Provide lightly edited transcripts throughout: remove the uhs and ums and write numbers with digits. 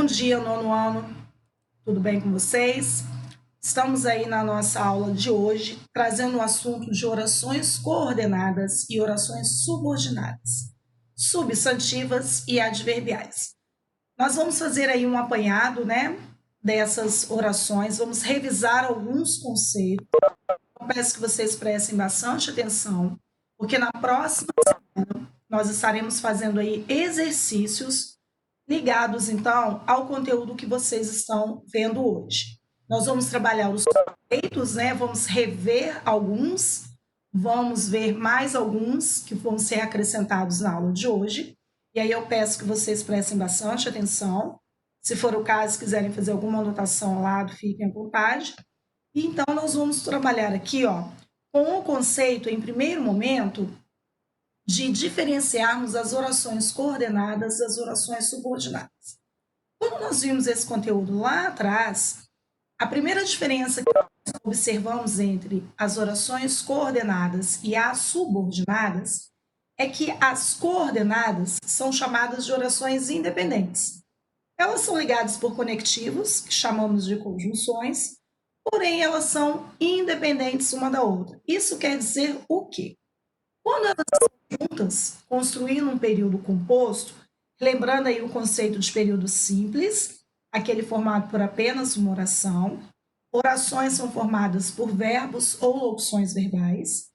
Bom dia, nono ano, tudo bem com vocês? Estamos aí na nossa aula de hoje, trazendo o assunto de orações coordenadas e orações subordinadas, substantivas e adverbiais. Nós vamos fazer aí um apanhado, dessas orações, vamos revisar alguns conceitos. Eu peço que vocês prestem bastante atenção, porque na próxima semana nós estaremos fazendo aí exercícios ligados, então, ao conteúdo que vocês estão vendo hoje. Nós vamos trabalhar os conceitos, vamos rever alguns, vamos ver mais alguns que vão ser acrescentados na aula de hoje. E aí eu peço que vocês prestem bastante atenção. Se for o caso, quiserem fazer alguma anotação ao lado, fiquem à vontade. E então, nós vamos trabalhar aqui, com o conceito, em primeiro momento, de diferenciarmos as orações coordenadas das orações subordinadas. Quando nós vimos esse conteúdo lá atrás, a primeira diferença que nós observamos entre as orações coordenadas e as subordinadas é que as coordenadas são chamadas de orações independentes. Elas são ligadas por conectivos, que chamamos de conjunções, porém elas são independentes uma da outra. Isso quer dizer o quê? Quando elas estão juntas, construindo um período composto, lembrando aí o conceito de período simples, aquele formado por apenas uma oração. Orações são formadas por verbos ou locuções verbais.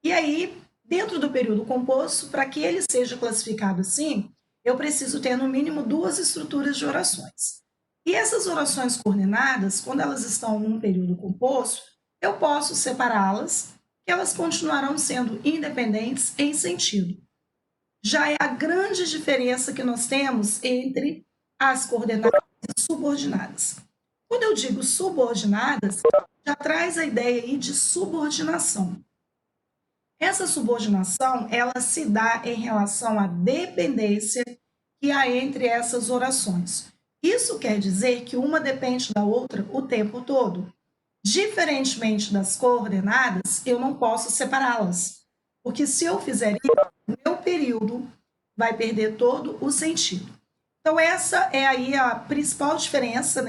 E aí, dentro do período composto, para que ele seja classificado assim, eu preciso ter no mínimo duas estruturas de orações. E essas orações coordenadas, quando elas estão num período composto, eu posso separá-las, que elas continuarão sendo independentes em sentido. Já é a grande diferença que nós temos entre as coordenadas e subordinadas. Quando eu digo subordinadas, já traz a ideia aí de subordinação. Essa subordinação, ela se dá em relação à dependência que há entre essas orações. Isso quer dizer que uma depende da outra o tempo todo. Diferentemente das coordenadas, eu não posso separá-las, porque se eu fizer isso, meu período vai perder todo o sentido. Então, essa é aí a principal diferença,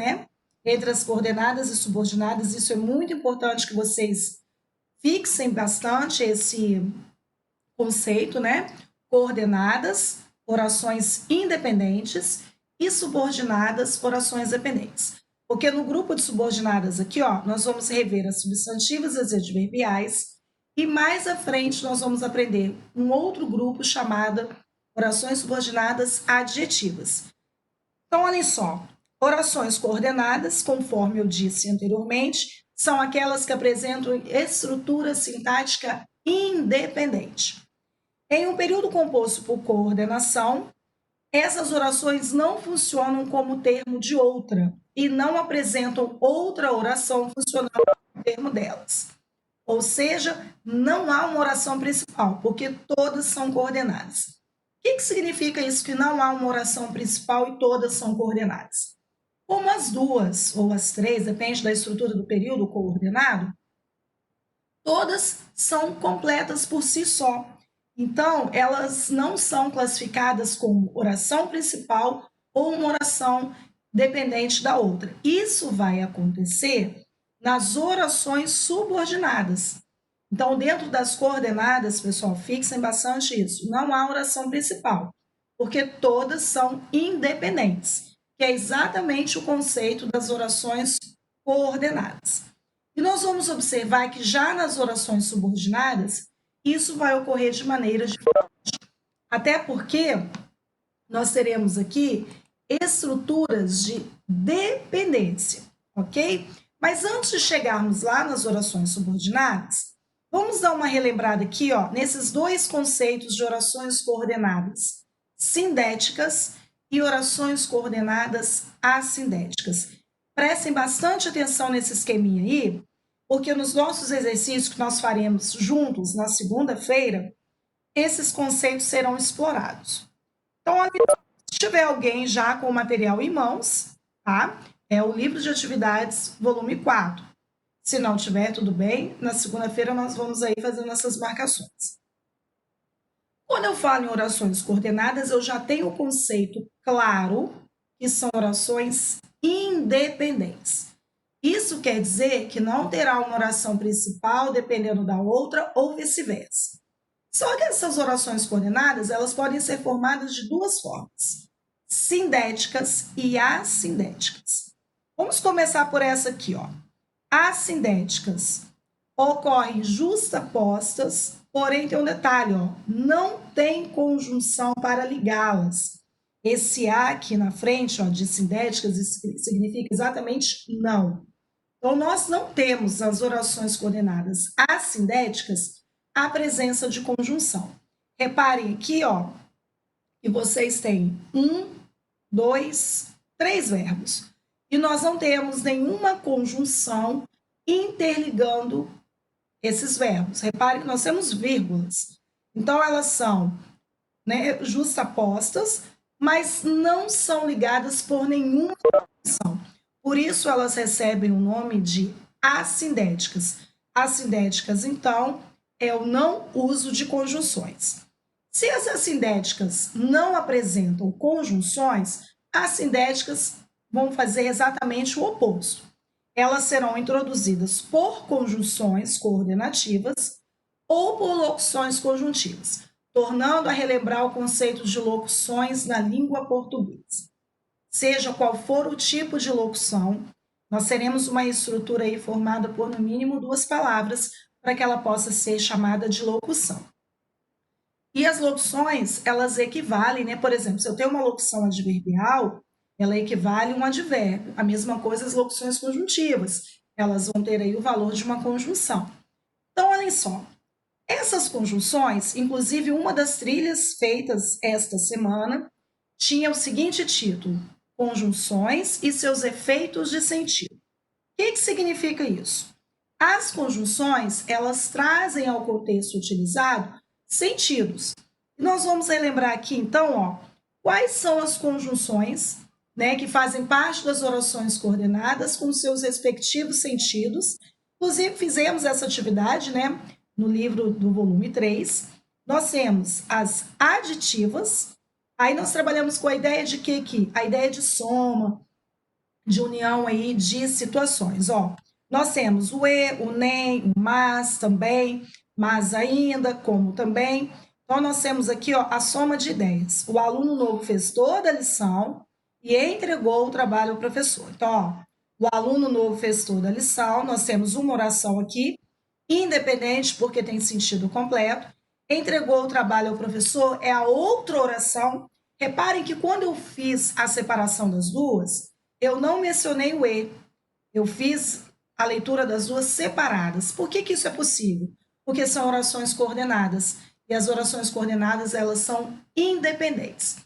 entre as coordenadas e subordinadas. Isso é muito importante que vocês fixem bastante esse conceito, Coordenadas, orações independentes, e subordinadas, orações dependentes. Porque no grupo de subordinadas aqui, nós vamos rever as substantivas e as adverbiais, e mais à frente nós vamos aprender um outro grupo chamado orações subordinadas adjetivas. Então, olhem só, orações coordenadas, conforme eu disse anteriormente, são aquelas que apresentam estrutura sintática independente. Em um período composto por coordenação, essas orações não funcionam como termo de outra e não apresentam outra oração funcionando como termo delas. Ou seja, não há uma oração principal, porque todas são coordenadas. O que significa isso, que não há uma oração principal e todas são coordenadas? Como as duas ou as três, depende da estrutura do período coordenado, todas são completas por si só. Então, elas não são classificadas como oração principal ou uma oração dependente da outra. Isso vai acontecer nas orações subordinadas. Então, dentro das coordenadas, pessoal, fixem bastante isso. Não há oração principal, porque todas são independentes, que é exatamente o conceito das orações coordenadas. E nós vamos observar que já nas orações subordinadas, isso vai ocorrer de maneira diferente. Até porque nós teremos aqui estruturas de dependência, ok? Mas antes de chegarmos lá nas orações subordinadas, vamos dar uma relembrada aqui, nesses dois conceitos de orações coordenadas sindéticas e orações coordenadas assindéticas. Prestem bastante atenção nesse esqueminha aí, porque nos nossos exercícios que nós faremos juntos na segunda-feira, esses conceitos serão explorados. Então, se tiver alguém já com o material em mãos, tá? É o livro de atividades, volume 4. Se não tiver, tudo bem. Na segunda-feira nós vamos aí fazendo essas marcações. Quando eu falo em orações coordenadas, eu já tenho o conceito claro, e são orações independentes. Isso quer dizer que não terá uma oração principal dependendo da outra ou vice-versa. Só que essas orações coordenadas, elas podem ser formadas de duas formas, sindéticas e assindéticas. Vamos começar por essa aqui, ó. Assindéticas ocorrem justapostas, porém tem um detalhe, ó, não tem conjunção para ligá-las. Esse A aqui na frente, ó, de sindéticas, significa exatamente não. Então, nós não temos as orações coordenadas assindéticas a presença de conjunção. Reparem aqui, ó, que vocês têm 1, 2, 3 verbos. E nós não temos nenhuma conjunção interligando esses verbos. Reparem que nós temos vírgulas. Então, elas são, né, justapostas, mas não são ligadas por nenhuma conjunção. Por isso, elas recebem o nome de assindéticas. Assindéticas, então, é o não uso de conjunções. Se as assindéticas não apresentam conjunções, as assindéticas vão fazer exatamente o oposto. Elas serão introduzidas por conjunções coordenativas ou por locuções conjuntivas, tornando a relembrar o conceito de locuções na língua portuguesa. Seja qual for o tipo de locução, nós teremos uma estrutura aí formada por no mínimo 2 palavras para que ela possa ser chamada de locução. E as locuções, elas equivalem, né? Por exemplo, se eu tenho uma locução adverbial, ela equivale a um advérbio. A mesma coisa as locuções conjuntivas, elas vão ter aí o valor de uma conjunção. Então, olhem só, essas conjunções, inclusive uma das trilhas feitas esta semana, tinha o seguinte título: Conjunções e seus efeitos de sentido. O que significa isso? As conjunções, elas trazem ao contexto utilizado sentidos. E nós vamos relembrar aqui, então, ó, quais são as conjunções, né, que fazem parte das orações coordenadas com seus respectivos sentidos. Inclusive, fizemos essa atividade, né, no livro do volume 3. Nós temos as aditivas, aí nós trabalhamos com a ideia de que aqui? A ideia de soma, de união aí de situações, ó. Nós temos o e, o nem, o mas também, mas ainda, como também. Então, nós temos aqui, ó, a soma de ideias. O aluno novo fez toda a lição e entregou o trabalho ao professor. Então, ó, o aluno novo fez toda a lição, nós temos uma oração aqui, independente, porque tem sentido completo. Entregou o trabalho ao professor é a outra oração. Reparem que quando eu fiz a separação das duas, eu não mencionei o e. Eu fiz a leitura das duas separadas. Por que isso é possível? Porque são orações coordenadas. E as orações coordenadas, elas são independentes.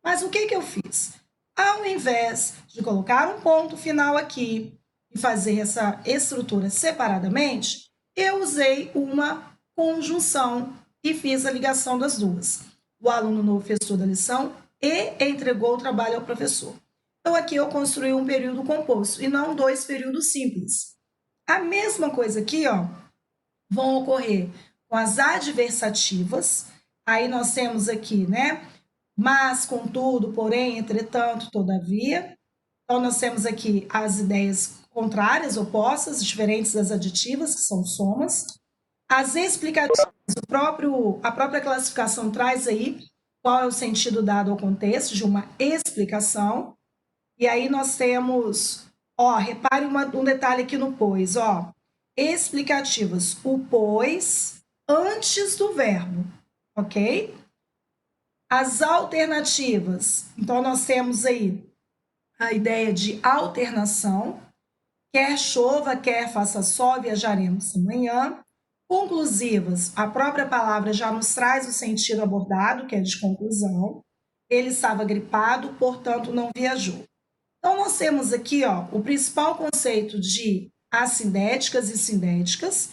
Mas o que eu fiz? Ao invés de colocar um ponto final aqui e fazer essa estrutura separadamente, eu usei uma conjunção e fiz a ligação das duas. O aluno novo fez toda a lição e entregou o trabalho ao professor. Então, aqui eu construí um período composto e não 2 períodos simples. A mesma coisa aqui, ó, vão ocorrer com as adversativas. Aí nós temos aqui, né? Mas, contudo, porém, entretanto, todavia. Então, nós temos aqui as ideias contrárias, opostas, diferentes das aditivas, que são somas. As explicativas, a própria classificação traz aí qual é o sentido dado ao contexto de uma explicação. E aí nós temos, ó, repare um detalhe aqui no pois, ó. Explicativas, o pois antes do verbo, ok? As alternativas, então nós temos aí a ideia de alternação, quer chova, quer faça sol, viajaremos amanhã. Conclusivas, a própria palavra já nos traz o sentido abordado, que é de conclusão. Ele estava gripado, portanto não viajou. Então, nós temos aqui, ó, o principal conceito de assindéticas e sindéticas.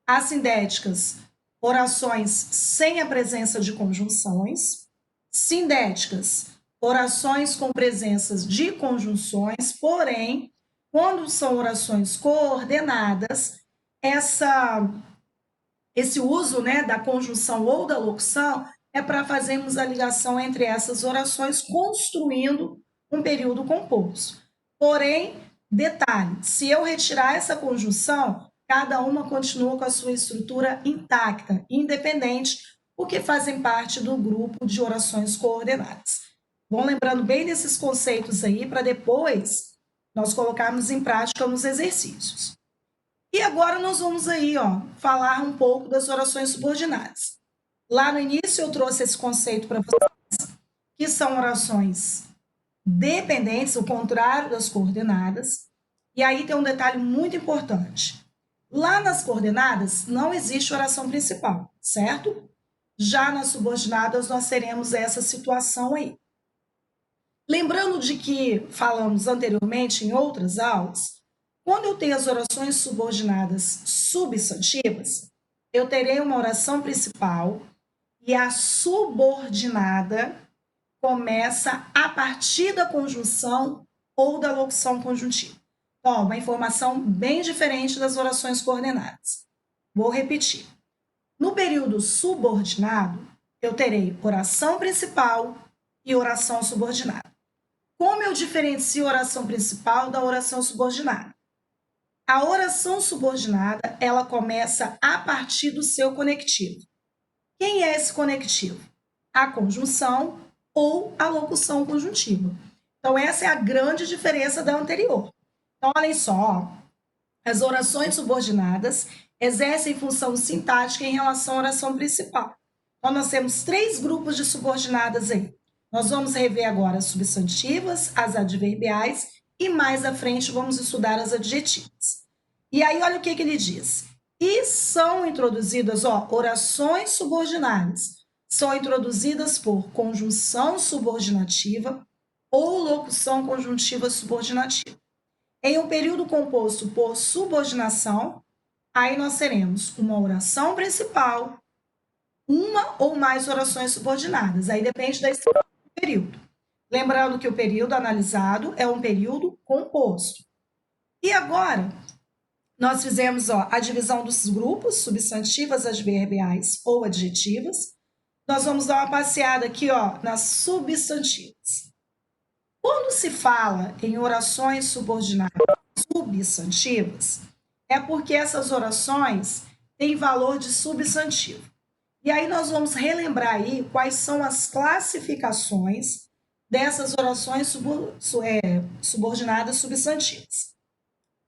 Assindéticas, orações sem a presença de conjunções. Sindéticas, orações com presenças de conjunções, porém, quando são orações coordenadas, esse uso, né, da conjunção ou da locução é para fazermos a ligação entre essas orações, construindo um período composto. Porém, detalhe, se eu retirar essa conjunção, cada uma continua com a sua estrutura intacta, independente, porque fazem parte do grupo de orações coordenadas. Vão lembrando bem desses conceitos aí para depois nós colocarmos em prática nos exercícios. E agora nós vamos aí, falar um pouco das orações subordinadas. Lá no início eu trouxe esse conceito para vocês, que são orações dependentes, o contrário das coordenadas. E aí tem um detalhe muito importante. Lá nas coordenadas não existe oração principal, certo? Já nas subordinadas nós teremos essa situação aí. Lembrando de que falamos anteriormente em outras aulas, quando eu tenho as orações subordinadas substantivas, eu terei uma oração principal e a subordinada começa a partir da conjunção ou da locução conjuntiva. Então, uma informação bem diferente das orações coordenadas. Vou repetir. No período subordinado, eu terei oração principal e oração subordinada. Como eu diferencio a oração principal da oração subordinada? A oração subordinada, ela começa a partir do seu conectivo. Quem é esse conectivo? A conjunção ou a locução conjuntiva. Então, essa é a grande diferença da anterior. Então, olhem só, as orações subordinadas exercem função sintática em relação à oração principal. Então, nós temos 3 grupos de subordinadas aí. Nós vamos rever agora as substantivas, as adverbiais e mais à frente vamos estudar as adjetivas. E aí, olha o que ele diz. E são introduzidas, orações subordinadas. São introduzidas por conjunção subordinativa ou locução conjuntiva subordinativa. Em um período composto por subordinação, aí nós teremos uma oração principal, uma ou mais orações subordinadas. Aí depende da estrutura do período. Lembrando que o período analisado é um período composto. E agora, nós fizemos a divisão dos grupos, substantivas, adverbiais ou adjetivas. Nós vamos dar uma passeada aqui nas substantivas. Quando se fala em orações subordinadas substantivas, é porque essas orações têm valor de substantivo. E aí nós vamos relembrar aí quais são as classificações dessas orações subordinadas substantivas.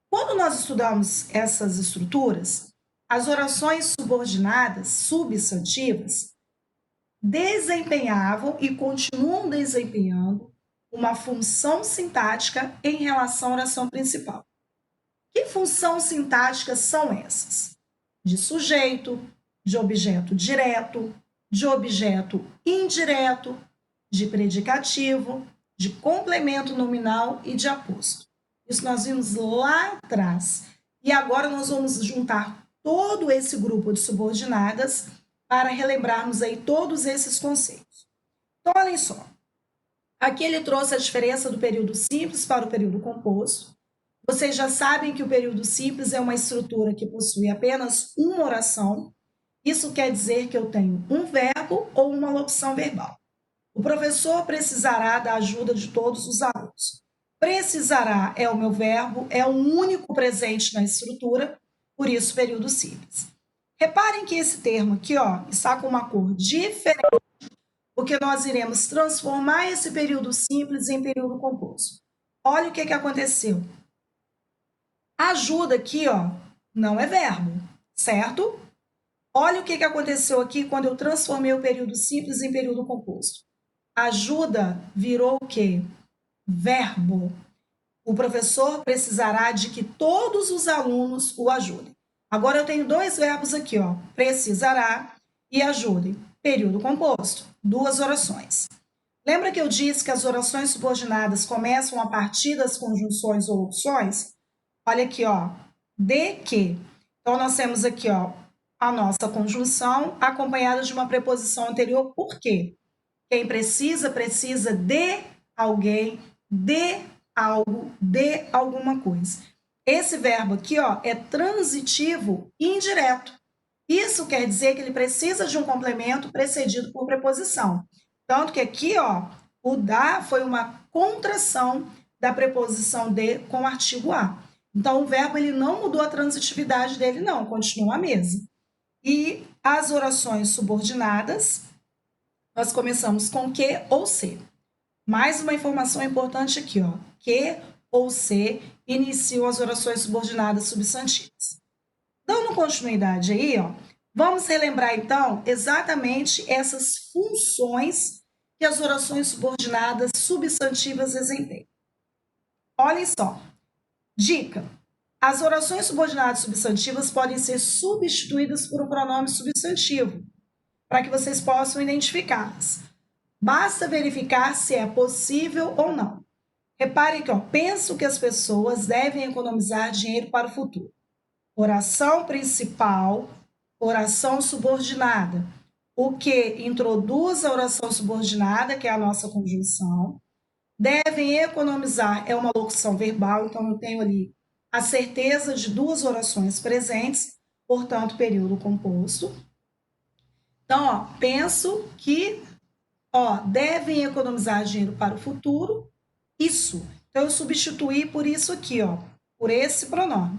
Quando nós estudamos essas estruturas, as orações subordinadas substantivas desempenhavam e continuam desempenhando uma função sintática em relação à oração principal. Que funções sintáticas são essas? De sujeito, de objeto direto, de objeto indireto, de predicativo, de complemento nominal e de aposto. Isso nós vimos lá atrás. E agora nós vamos juntar todo esse grupo de subordinadas para relembrarmos aí todos esses conceitos. Então, olhem só. Aqui ele trouxe a diferença do período simples para o período composto. Vocês já sabem que o período simples é uma estrutura que possui apenas uma oração. Isso quer dizer que eu tenho um verbo ou uma locução verbal. O professor precisará da ajuda de todos os alunos. Precisará é o meu verbo, é o único presente na estrutura, por isso período simples. Reparem que esse termo aqui está com uma cor diferente, porque nós iremos transformar esse período simples em período composto. Olha o que aconteceu. Ajuda aqui, não é verbo, certo? Olha o que aconteceu aqui quando eu transformei o período simples em período composto. Ajuda virou o quê? Verbo. O professor precisará de que todos os alunos o ajudem. Agora eu tenho 2 verbos aqui, precisará e ajudem. Período composto, 2 orações. Lembra que eu disse que as orações subordinadas começam a partir das conjunções ou locuções? Olha aqui, de que. Então, nós temos aqui, a nossa conjunção acompanhada de uma preposição anterior. Por quê? Quem precisa de alguém, de algo, de alguma coisa. Esse verbo aqui, é transitivo e indireto. Isso quer dizer que ele precisa de um complemento precedido por preposição. Tanto que aqui, o da foi uma contração da preposição de com o artigo a. Então, o verbo ele não mudou a transitividade dele, não, continua a mesma. E as orações subordinadas, nós começamos com que ou se. Mais uma informação importante aqui, ó. Que ou se iniciam as orações subordinadas substantivas. Dando continuidade aí, ó, vamos relembrar então exatamente essas funções que as orações subordinadas substantivas desempenham. Olhem só. Dica: as orações subordinadas substantivas podem ser substituídas por um pronome substantivo, para que vocês possam identificá-las. Basta verificar se é possível ou não. Repare que, ó, penso que as pessoas devem economizar dinheiro para o futuro. Oração principal, oração subordinada. O que introduz a oração subordinada, que é a nossa conjunção. Devem economizar é uma locução verbal, então eu tenho ali a certeza de duas orações presentes, portanto, período composto. Então, ó, penso que devem economizar dinheiro para o futuro, isso. Então, eu substituí por isso aqui, ó, por esse pronome.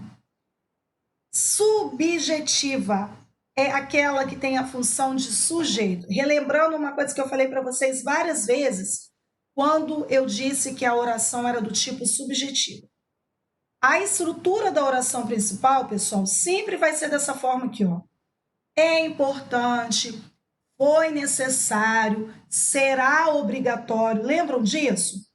Subjetiva é aquela que tem a função de sujeito. Relembrando uma coisa que eu falei para vocês várias vezes, quando eu disse que a oração era do tipo subjetivo. A estrutura da oração principal, pessoal, sempre vai ser dessa forma aqui, ó. É importante, foi necessário, será obrigatório. Lembram disso?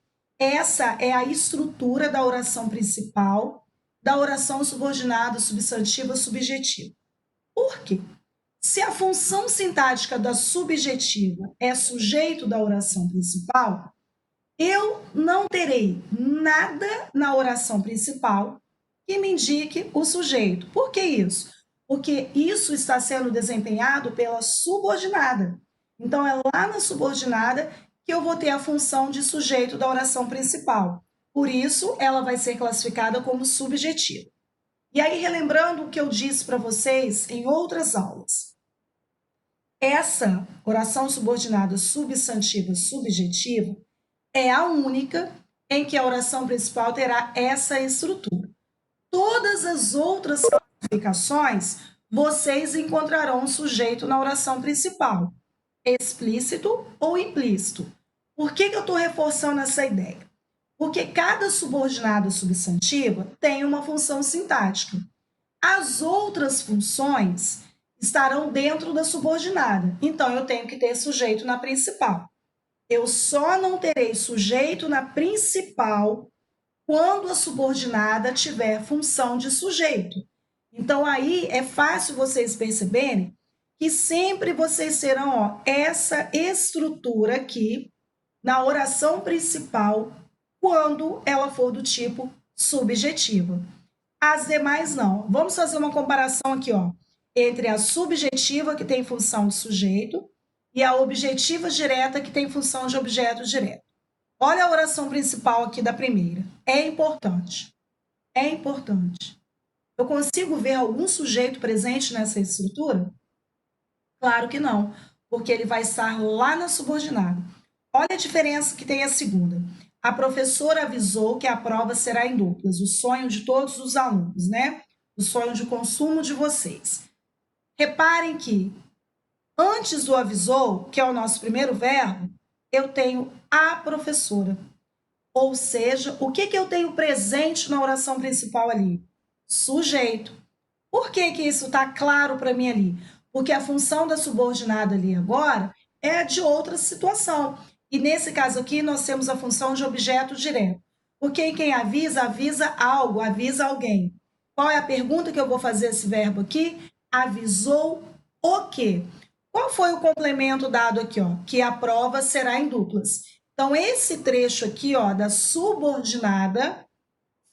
Essa é a estrutura da oração principal, da oração subordinada, substantiva, subjetiva. Por quê? Se a função sintática da subjetiva é sujeito da oração principal, eu não terei nada na oração principal que me indique o sujeito. Por que isso? Porque isso está sendo desempenhado pela subordinada. Então, é lá na subordinada que eu vou ter a função de sujeito da oração principal. Por isso, ela vai ser classificada como subjetiva. E aí, relembrando o que eu disse para vocês em outras aulas, essa oração subordinada substantiva subjetiva é a única em que a oração principal terá essa estrutura. Todas as outras classificações, vocês encontrarão um sujeito na oração principal, explícito ou implícito. Por que eu estou reforçando essa ideia? Porque cada subordinada substantiva tem uma função sintática. As outras funções estarão dentro da subordinada. Então, eu tenho que ter sujeito na principal. Eu só não terei sujeito na principal quando a subordinada tiver função de sujeito. Então, aí é fácil vocês perceberem que sempre vocês terão essa estrutura aqui na oração principal quando ela for do tipo subjetiva. As demais não. Vamos fazer uma comparação aqui, ó, entre a subjetiva, que tem função de sujeito, e a objetiva direta, que tem função de objeto direto. Olha a oração principal aqui da primeira. É importante. É importante. Eu consigo ver algum sujeito presente nessa estrutura? Claro que não, porque ele vai estar lá na subordinada. Olha a diferença que tem a segunda. A professora avisou que a prova será em duplas, o sonho de todos os alunos, né? O sonho de consumo de vocês. Reparem que antes do avisou, que é o nosso primeiro verbo, eu tenho a professora. Ou seja, o que eu tenho presente na oração principal ali? Sujeito. Por que isso está claro para mim ali? Porque a função da subordinada ali agora é de outra situação. E nesse caso aqui, nós temos a função de objeto direto. Porque quem avisa, avisa algo, avisa alguém. Qual é a pergunta que eu vou fazer esse verbo aqui? Avisou o quê? Qual foi o complemento dado aqui, ó? Que a prova será em duplas. Então, esse trecho aqui, ó, da subordinada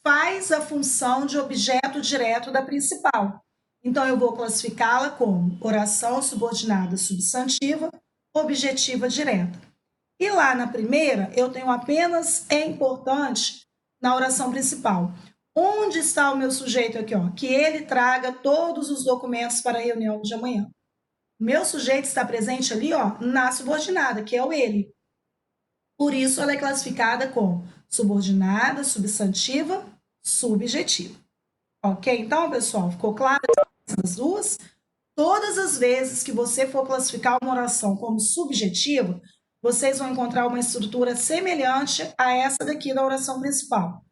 faz a função de objeto direto da principal. Então, eu vou classificá-la como oração subordinada substantiva, objetiva direta. E lá na primeira, eu tenho apenas é importante na oração principal. Onde está o meu sujeito aqui, ó? Que ele traga todos os documentos para a reunião de amanhã. Meu sujeito está presente ali, ó, na subordinada, que é o ele. Por isso, ela é classificada como subordinada, substantiva, subjetiva. Ok? Então, pessoal, ficou claro essas duas? Todas as vezes que você for classificar uma oração como subjetiva, vocês vão encontrar uma estrutura semelhante a essa daqui da oração principal.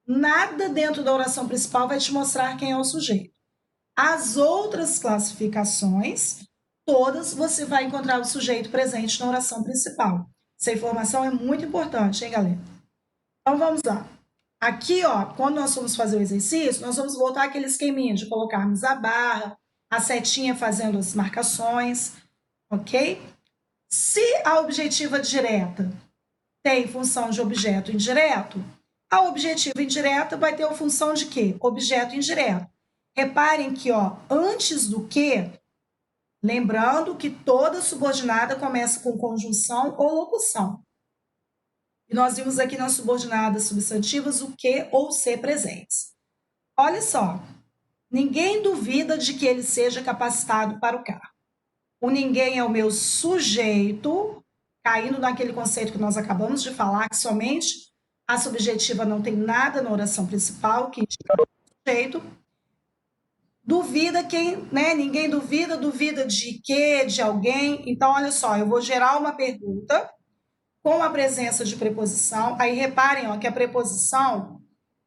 Nada dentro da oração principal vai te mostrar quem é o sujeito. As outras classificações, todas você vai encontrar o sujeito presente na oração principal. Essa informação é muito importante, hein, galera? Então, vamos lá. Aqui, ó, quando nós vamos fazer o exercício, nós vamos voltar aquele esqueminha de colocarmos a barra, a setinha fazendo as marcações, ok? Se a objetiva direta tem função de objeto indireto, a objetiva indireta vai ter a função de quê? Objeto indireto. Reparem que, ó, antes do que, lembrando que toda subordinada começa com conjunção ou locução. E nós vimos aqui nas subordinadas substantivas o que ou se presentes. Olha só, ninguém duvida de que ele seja capacitado para o cargo. O ninguém é o meu sujeito, caindo naquele conceito que nós acabamos de falar, que somente a subjetiva não tem nada na oração principal, que indica o sujeito. Duvida quem, né? Ninguém duvida, duvida de quê, de alguém. Então, olha só, eu vou gerar uma pergunta com a presença de preposição. Aí reparem, ó, que a preposição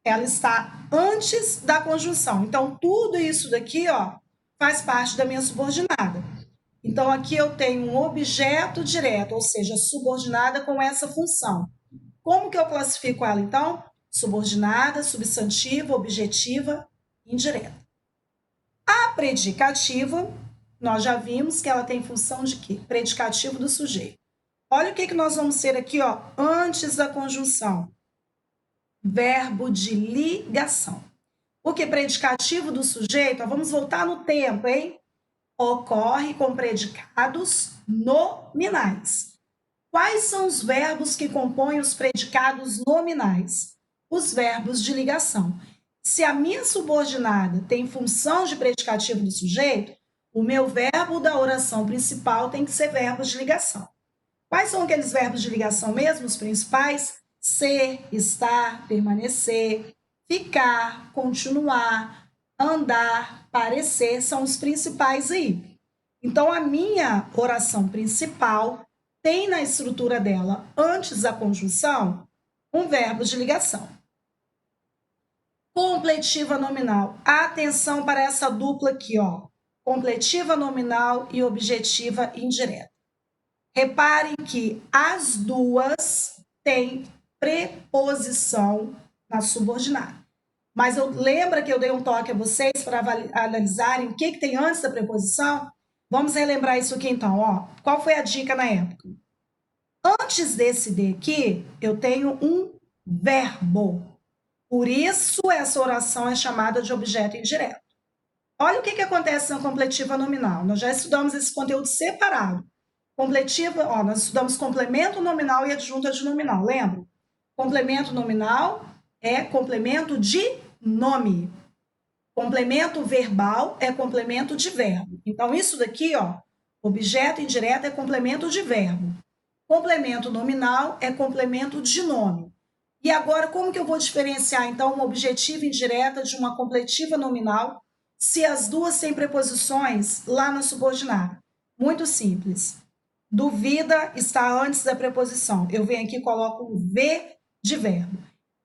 ela está antes da conjunção. Então, tudo isso daqui, ó, faz parte da minha subordinada. Então, aqui eu tenho um objeto direto, ou seja, subordinada com essa função. Como que eu classifico ela, então? Subordinada, substantiva, objetiva, indireta. A predicativa, nós já vimos que ela tem função de quê? Predicativo do sujeito. Olha o que nós vamos ter aqui, ó, antes da conjunção. Verbo de ligação. Porque predicativo do sujeito, ó, vamos voltar no tempo, hein? Ocorre com predicados nominais. Quais são os verbos que compõem os predicados nominais? Os verbos de ligação. Se a minha subordinada tem função de predicativo do sujeito, o meu verbo da oração principal tem que ser verbo de ligação. Quais são aqueles verbos de ligação mesmo, os principais? Ser, estar, permanecer, ficar, continuar, andar, parecer, são os principais aí. Então, a minha oração principal tem na estrutura dela, antes da conjunção, um verbo de ligação. Completiva nominal. Atenção para essa dupla aqui, ó. Completiva nominal e objetiva indireta. Reparem que as duas têm preposição na subordinada. Mas lembra que eu dei um toque a vocês para analisarem o que tem antes da preposição? Vamos relembrar isso aqui então, ó. Qual foi a dica na época? Antes desse de aqui, eu tenho um verbo. Por isso, essa oração é chamada de objeto indireto. Olha o que acontece na completiva nominal. Nós já estudamos esse conteúdo separado. Completiva, ó, nós estudamos complemento nominal e adjunta de nominal, lembra? Complemento nominal é complemento de nome. Complemento verbal é complemento de verbo. Então, isso daqui, ó, objeto indireto é complemento de verbo. Complemento nominal é complemento de nome. E agora, como que eu vou diferenciar, então, uma objetiva indireta de uma completiva nominal se as duas têm preposições lá na subordinada? Muito simples. Duvida está antes da preposição. Eu venho aqui e coloco um V de verbo.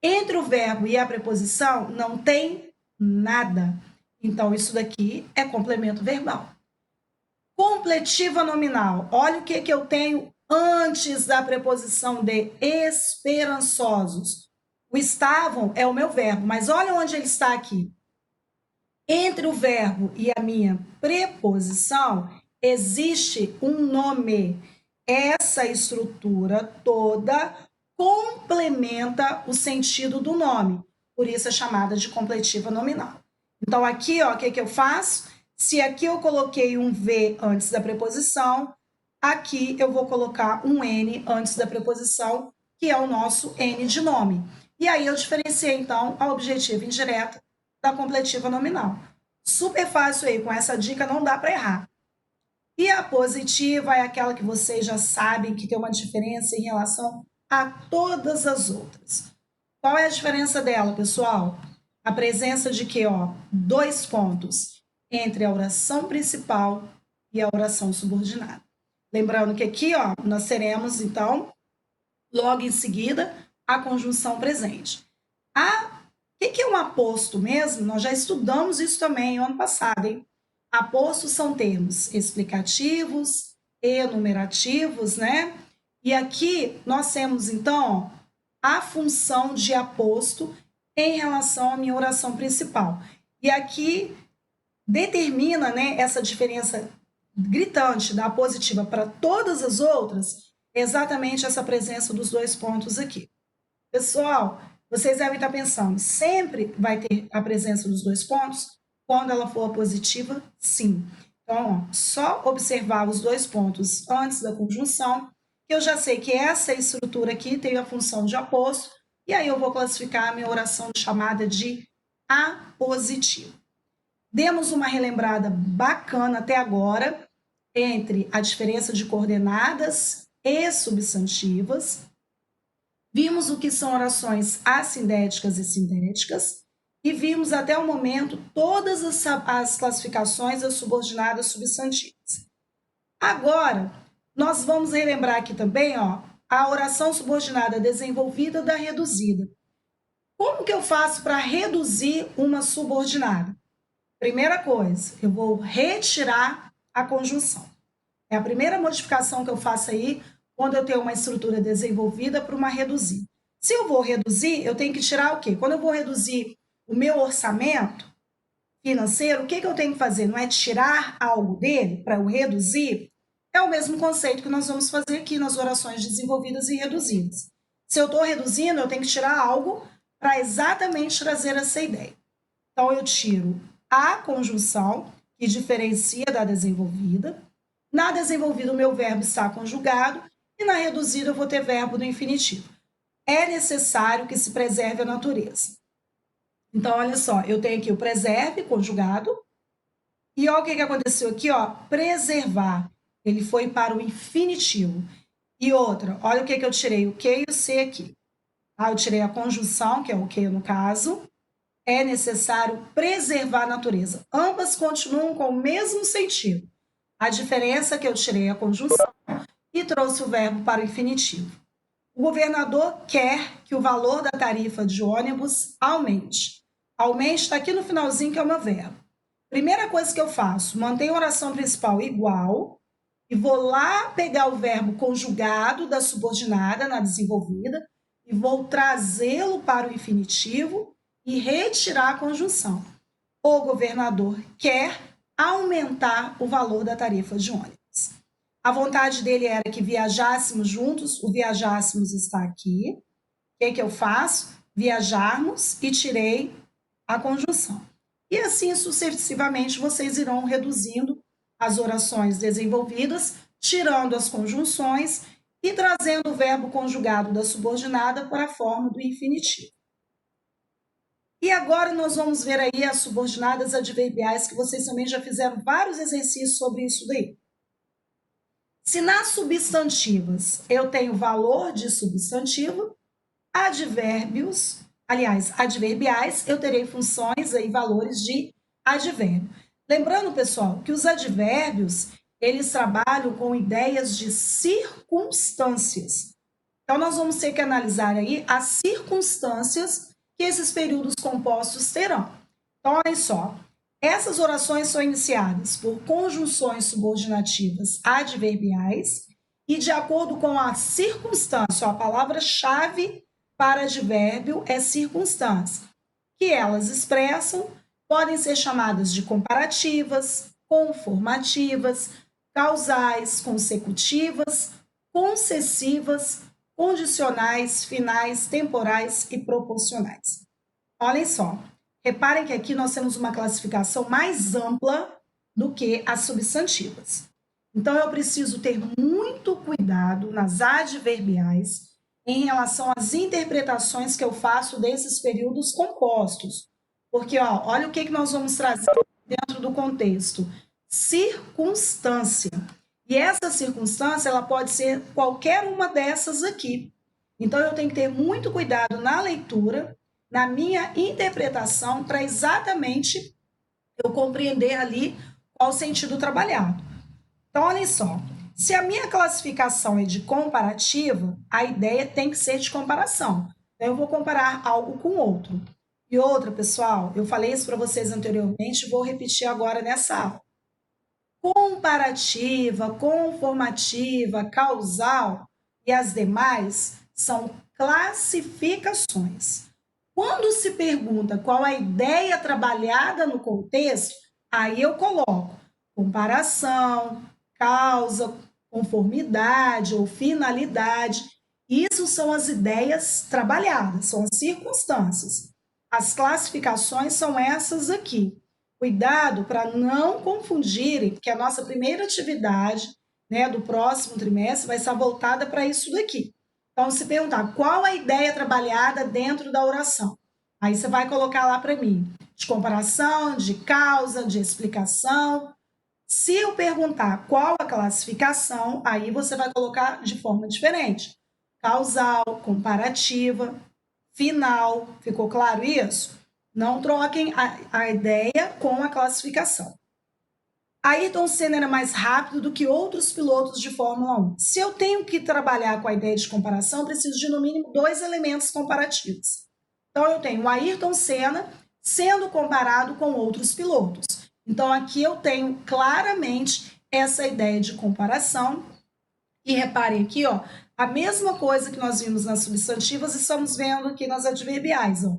Entre o verbo e a preposição não tem nada. Então, isso daqui é complemento verbal. Completiva nominal. Olha o que eu tenho antes da preposição de esperançosos. O estavam é o meu verbo, mas olha onde ele está aqui. Entre o verbo e a minha preposição, existe um nome. Essa estrutura toda complementa o sentido do nome. Por isso é chamada de completiva nominal. Então, aqui, ó, o que eu faço? Se aqui eu coloquei um V antes da preposição, aqui eu vou colocar um N antes da preposição, que é o nosso N de nome. E aí eu diferenciei, então, a objetiva indireta da completiva nominal. Super fácil aí, com essa dica não dá para errar. E a positiva é aquela que vocês já sabem que tem uma diferença em relação a todas as outras. Qual é a diferença dela, pessoal? A presença de quê? Dois pontos entre a oração principal e a oração subordinada. Lembrando que aqui, nós teremos, então, logo em seguida, a conjunção presente. O que é um aposto mesmo? Nós já estudamos isso também no ano passado, hein? Apostos são termos explicativos, enumerativos, né? E aqui nós temos, então, a função de aposto em relação à minha oração principal. E aqui determina, né, essa diferença gritante da apositiva para todas as outras, exatamente essa presença dos dois pontos aqui. Pessoal, vocês devem estar pensando, sempre vai ter a presença dos dois pontos? Quando ela for positiva, sim. Então, só observar os dois pontos antes da conjunção, que eu já sei que essa estrutura aqui tem a função de aposto, e aí eu vou classificar a minha oração chamada de apositiva. Demos uma relembrada bacana até agora entre a diferença de coordenadas e substantivas. Vimos o que são orações assindéticas e sindéticas e vimos até o momento todas as classificações das subordinadas substantivas. Agora, nós vamos relembrar aqui também a oração subordinada desenvolvida da reduzida. Como que eu faço para reduzir uma subordinada? Primeira coisa, eu vou retirar a conjunção. É a primeira modificação que eu faço aí quando eu tenho uma estrutura desenvolvida para uma reduzida. Se eu vou reduzir, eu tenho que tirar o quê? Quando eu vou reduzir o meu orçamento financeiro, o que eu tenho que fazer? Não é tirar algo dele para eu reduzir? É o mesmo conceito que nós vamos fazer aqui nas orações desenvolvidas e reduzidas. Se eu estou reduzindo, eu tenho que tirar algo para exatamente trazer essa ideia. Então, eu tiro a conjunção, que diferencia da desenvolvida. Na desenvolvida, o meu verbo está conjugado, e na reduzida, eu vou ter verbo no infinitivo. É necessário que se preserve a natureza. Então, olha só, eu tenho aqui o preserve, conjugado, e olha o que aconteceu aqui, preservar. Ele foi para o infinitivo. E outra, olha o que eu tirei, o que e o C aqui. Eu tirei a conjunção, que é o que no caso. É necessário preservar a natureza. Ambas continuam com o mesmo sentido. A diferença é que eu tirei a conjunção e trouxe o verbo para o infinitivo. O governador quer que o valor da tarifa de ônibus aumente. Aumente está aqui no finalzinho, que é o meu verbo. Primeira coisa que eu faço, mantenho a oração principal igual e vou lá pegar o verbo conjugado da subordinada na desenvolvida e vou trazê-lo para o infinitivo e retirar a conjunção. O governador quer aumentar o valor da tarifa de ônibus. A vontade dele era que viajássemos juntos, o viajássemos está aqui. O que eu faço? Viajarmos e tirei a conjunção. E assim sucessivamente vocês irão reduzindo as orações desenvolvidas, tirando as conjunções e trazendo o verbo conjugado da subordinada para a forma do infinitivo. E agora nós vamos ver aí as subordinadas adverbiais, que vocês também já fizeram vários exercícios sobre isso daí. Se nas substantivas eu tenho valor de substantivo, adverbiais, eu terei funções e valores de advérbio. Lembrando, pessoal, que os advérbios, eles trabalham com ideias de circunstâncias. Então, nós vamos ter que analisar aí as circunstâncias que esses períodos compostos terão. Então, olha só, essas orações são iniciadas por conjunções subordinativas adverbiais e de acordo com a circunstância, a palavra-chave para advérbio é circunstância, que elas expressam, podem ser chamadas de comparativas, conformativas, causais, consecutivas, concessivas, condicionais, finais, temporais e proporcionais. Olhem só, reparem que aqui nós temos uma classificação mais ampla do que as substantivas. Então, eu preciso ter muito cuidado nas adverbiais em relação às interpretações que eu faço desses períodos compostos. Porque, olha o que nós vamos trazer dentro do contexto. Circunstância. E essa circunstância, ela pode ser qualquer uma dessas aqui. Então, eu tenho que ter muito cuidado na leitura, na minha interpretação, para exatamente eu compreender ali qual o sentido trabalhado. Então, olhem só, se a minha classificação é de comparativa, a ideia tem que ser de comparação. Então, eu vou comparar algo com outro. E outra, pessoal, eu falei isso para vocês anteriormente, vou repetir agora nessa aula. Comparativa, conformativa, causal e as demais são classificações. Quando se pergunta qual a ideia trabalhada no contexto, aí eu coloco comparação, causa, conformidade ou finalidade. Isso são as ideias trabalhadas, são as circunstâncias. As classificações são essas aqui. Cuidado para não confundirem, porque a nossa primeira atividade, né, do próximo trimestre vai estar voltada para isso daqui. Então, se perguntar qual a ideia trabalhada dentro da oração, aí você vai colocar lá para mim, de comparação, de causa, de explicação. Se eu perguntar qual a classificação, aí você vai colocar de forma diferente. Causal, comparativa, final. Ficou claro isso? Não troquem a ideia com a classificação. Ayrton Senna era mais rápido do que outros pilotos de Fórmula 1. Se eu tenho que trabalhar com a ideia de comparação, preciso de no mínimo 2 elementos comparativos. Então, eu tenho o Ayrton Senna sendo comparado com outros pilotos. Então, aqui eu tenho claramente essa ideia de comparação. E reparem aqui, ó, a mesma coisa que nós vimos nas substantivas, estamos vendo aqui nas adverbiais. Ó.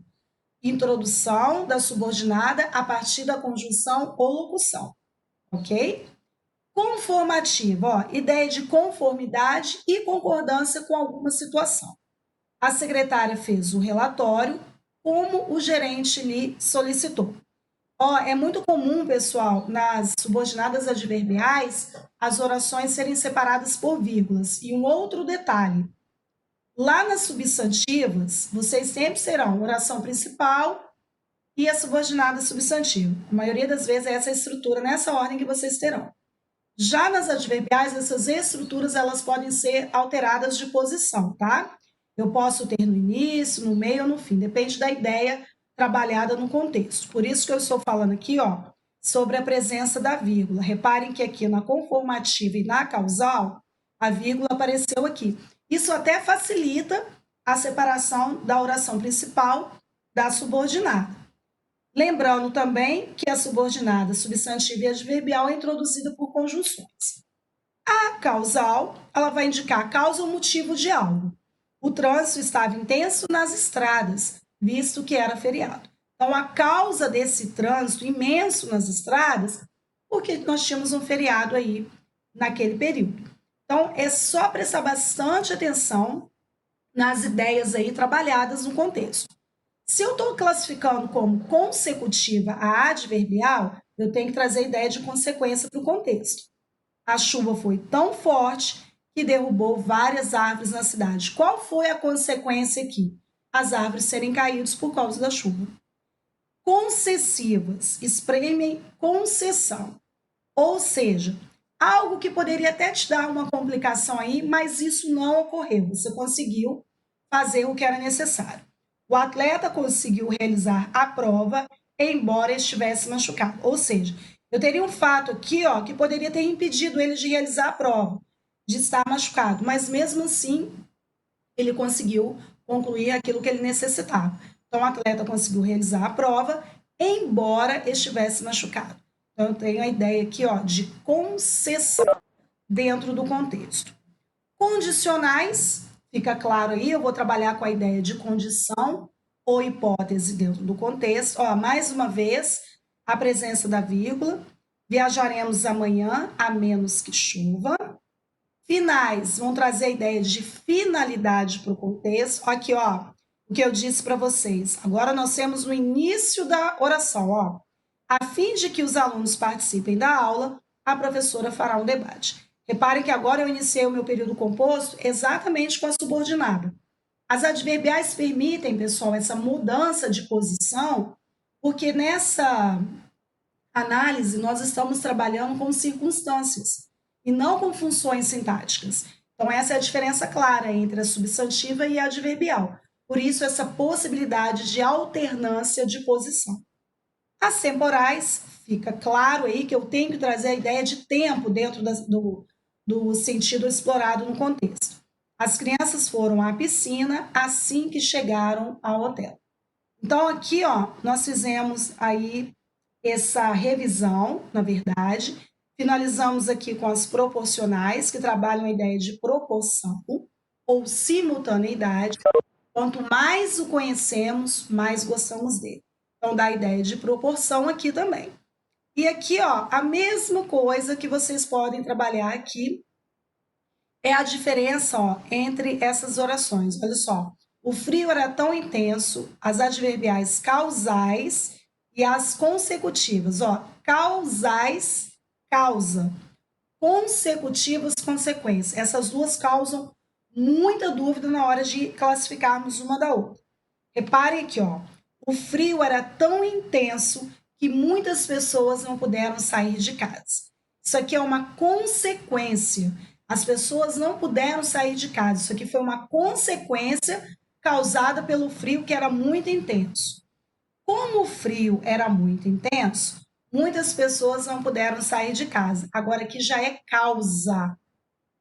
Introdução da subordinada a partir da conjunção ou locução. Ok? Conformativa, ó, ideia de conformidade e concordância com alguma situação. A secretária fez o relatório como o gerente lhe solicitou. Ó, é muito comum, pessoal, nas subordinadas adverbiais, as orações serem separadas por vírgulas. E um outro detalhe, lá nas substantivas, vocês sempre serão oração principal e a subordinada substantiva. A maioria das vezes é essa estrutura, nessa ordem que vocês terão. Já nas adverbiais, essas estruturas elas podem ser alteradas de posição, tá? Eu posso ter no início, no meio ou no fim, depende da ideia trabalhada no contexto. Por isso que eu estou falando aqui, ó, sobre a presença da vírgula. Reparem que aqui na conformativa e na causal, a vírgula apareceu aqui. Isso até facilita a separação da oração principal da subordinada. Lembrando também que a subordinada substantiva e adverbial é introduzida por conjunções. A causal, ela vai indicar a causa ou motivo de algo. O trânsito estava intenso nas estradas, visto que era feriado. Então, a causa desse trânsito imenso nas estradas, porque nós tínhamos um feriado aí naquele período. Então, é só prestar bastante atenção nas ideias aí trabalhadas no contexto. Se eu estou classificando como consecutiva a adverbial, eu tenho que trazer a ideia de consequência para o contexto. A chuva foi tão forte que derrubou várias árvores na cidade. Qual foi a consequência aqui? As árvores serem caídas por causa da chuva. Concessivas, exprimem concessão. Ou seja, algo que poderia até te dar uma complicação aí, mas isso não ocorreu. Você conseguiu fazer o que era necessário. O atleta conseguiu realizar a prova, embora estivesse machucado. Ou seja, eu teria um fato aqui, ó, que poderia ter impedido ele de realizar a prova, de estar machucado, mas mesmo assim, ele conseguiu concluir aquilo que ele necessitava. Então, o atleta conseguiu realizar a prova, embora estivesse machucado. Então, eu tenho a ideia aqui, ó, de concessão dentro do contexto. Condicionais, fica claro aí, eu vou trabalhar com a ideia de condição ou hipótese dentro do contexto. Ó, mais uma vez, a presença da vírgula. Viajaremos amanhã, a menos que chova. Finais, vão trazer a ideia de finalidade para o contexto. Aqui, ó, o que eu disse para vocês. Agora nós temos no início da oração, ó. A fim de que os alunos participem da aula, a professora fará um debate. Reparem que agora eu iniciei o meu período composto exatamente com a subordinada. As adverbiais permitem, pessoal, essa mudança de posição, porque nessa análise nós estamos trabalhando com circunstâncias e não com funções sintáticas. Então, essa é a diferença clara entre a substantiva e a adverbial. Por isso, essa possibilidade de alternância de posição. As temporais, fica claro aí que eu tenho que trazer a ideia de tempo dentro do sentido explorado no contexto. As crianças foram à piscina assim que chegaram ao hotel. Então, aqui, ó, nós fizemos aí essa revisão, na verdade. Finalizamos aqui com as proporcionais, que trabalham a ideia de proporção ou simultaneidade. Quanto mais o conhecemos, mais gostamos dele. Então, dá a ideia de proporção aqui também. E aqui, ó, a mesma coisa que vocês podem trabalhar aqui é a diferença, ó, entre essas orações. Olha só, o frio era tão intenso, as adverbiais causais e as consecutivas, ó, causais, causa, consecutivas, consequência. Essas duas causam muita dúvida na hora de classificarmos uma da outra. Reparem aqui, ó, o frio era tão intenso que muitas pessoas não puderam sair de casa. Isso aqui é uma consequência. As pessoas não puderam sair de casa. Isso aqui foi uma consequência causada pelo frio que era muito intenso. Como o frio era muito intenso, muitas pessoas não puderam sair de casa. Agora aqui já é causa.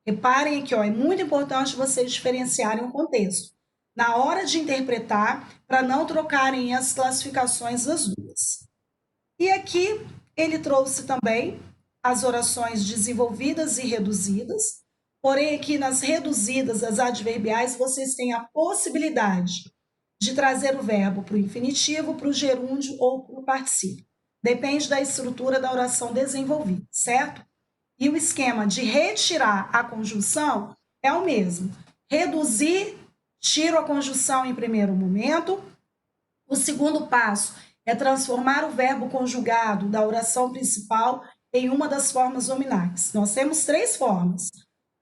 Reparem aqui, ó, é muito importante vocês diferenciarem o contexto na hora de interpretar, para não trocarem as classificações das duas. E aqui ele trouxe também as orações desenvolvidas e reduzidas, porém aqui nas reduzidas, as adverbiais, vocês têm a possibilidade de trazer o verbo para o infinitivo, para o gerúndio ou para o particípio. Depende da estrutura da oração desenvolvida, certo? E o esquema de retirar a conjunção é o mesmo. Reduzir, tiro a conjunção em primeiro momento. O segundo passo é transformar o verbo conjugado da oração principal em uma das formas nominais. Nós temos 3 formas.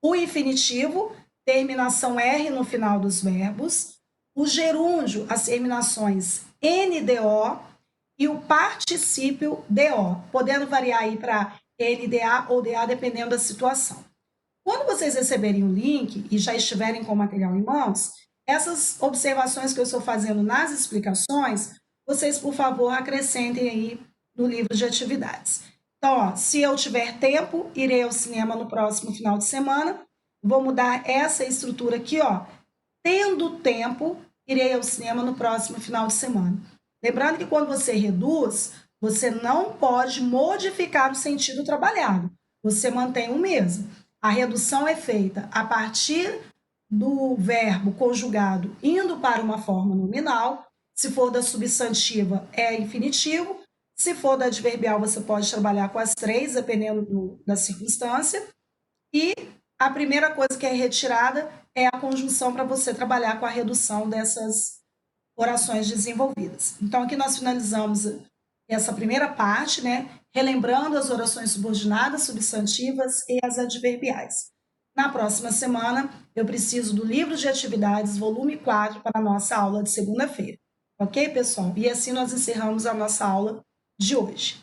O infinitivo, terminação R no final dos verbos. O gerúndio, as terminações NDO. E o particípio DO, podendo variar aí para NDA ou DA, dependendo da situação. Quando vocês receberem o link e já estiverem com o material em mãos, essas observações que eu estou fazendo nas explicações, vocês, por favor, acrescentem aí no livro de atividades. Então, ó, se eu tiver tempo, irei ao cinema no próximo final de semana. Vou mudar essa estrutura aqui, ó. Tendo tempo, irei ao cinema no próximo final de semana. Lembrando que quando você reduz, você não pode modificar o sentido trabalhado. Você mantém o mesmo. A redução é feita a partir do verbo conjugado indo para uma forma nominal. Se for da substantiva, é infinitivo. Se for da adverbial, você pode trabalhar com as 3, dependendo da circunstância. E a primeira coisa que é retirada é a conjunção para você trabalhar com a redução dessas orações desenvolvidas. Então, aqui nós finalizamos essa primeira parte, né? Relembrando as orações subordinadas, substantivas e as adverbiais. Na próxima semana, eu preciso do livro de atividades, volume 4, para a nossa aula de segunda-feira. Ok, pessoal? E assim nós encerramos a nossa aula de hoje.